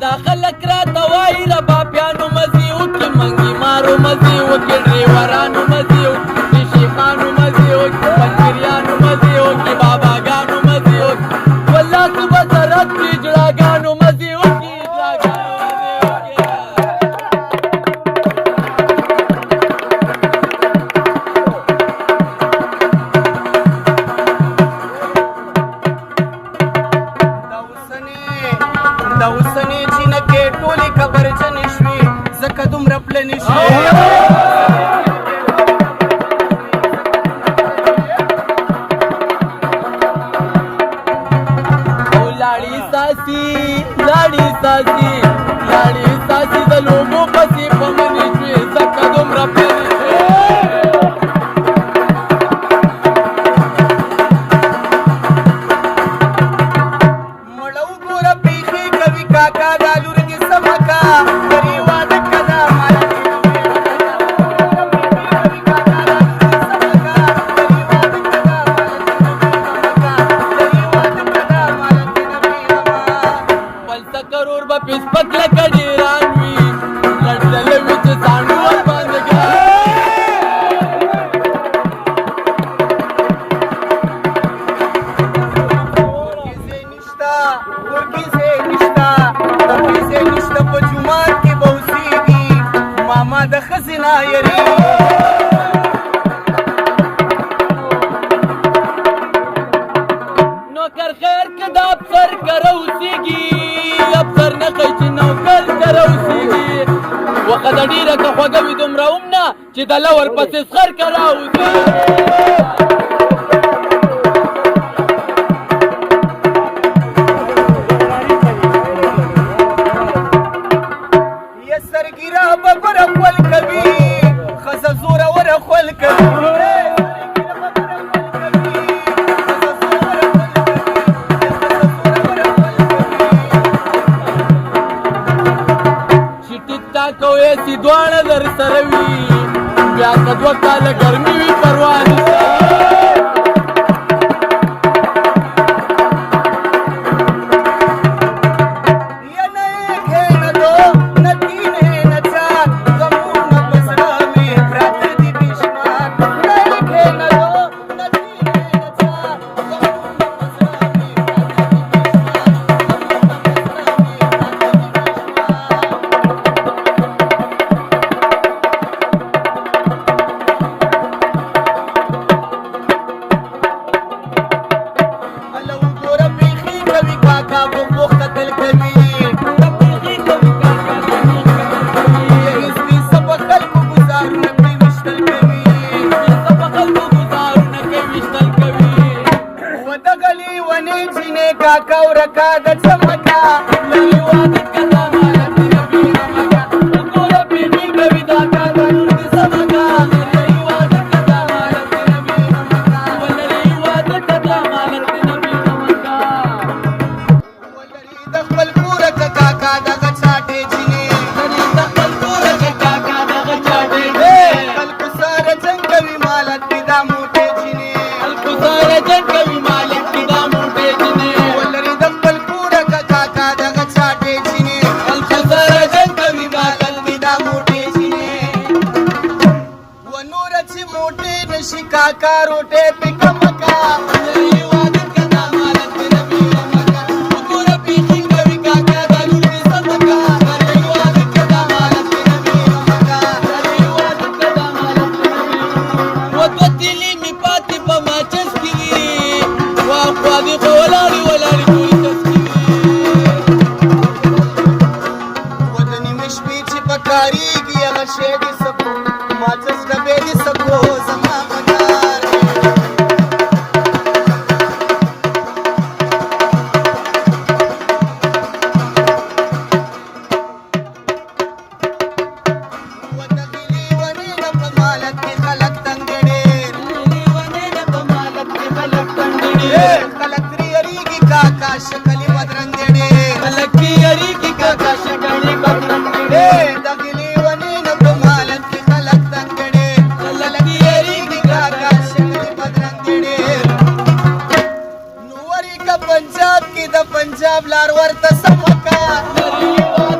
دا خلک راته وایي ربابیانو مزې وکړي منګي مارو مزې وکړي ډریورانو مزې وکړي شیخانو مزې وکړي پنجریانو مزې وکړي باباګانو مزې وکړي والله که به ضرورت وي جړاګانو مزې وکړي د اوسنۍ جینکې ټولې کبرجنې شوې ځکه دومره پلنې شوې او لاړې ساسي لاړې ساسي لاړې ساسي د لوبو پسې په منې شوې ځکه دومره پلنې شوې کاکا دا لور دې سمکا پرې واده کدا مال دې پلسه کرور به پیس پتله کډیران وي لړدلې وي چې ساڼو ورباندې ګران د خزینه یری نوکر خیر که د افسر کره اوسېږي افسر نه کوي چې نوکر کره اوسېږي وخه د ډېره که خوږه وي دومره هم نه چې د لور پسې سخر کره اوسېږي کوې چې دواړه در سره وي بیا که دوه کاله ګرمي وي پروا نشته کاکا ورکا د چمکا للی واده کدا مالا تینا بینا مکا ګوره بیبی کوي دا کا د نور سمکا للی واده کدا مالا تینا بینا مکا وللی واده کدا مالا تینا بینا مکا وللی د خپل کور کاکا دغه چاټې جنې وللی د خپل کور کاکا دغه چاټې خلق سره جنگ کوي مالا تینا موټې جنې خلق سره جنگ کوي مالا تینا موټې جنې ولری د خپل کور کاکا دغه چاټې جنې دربار ورته سمکا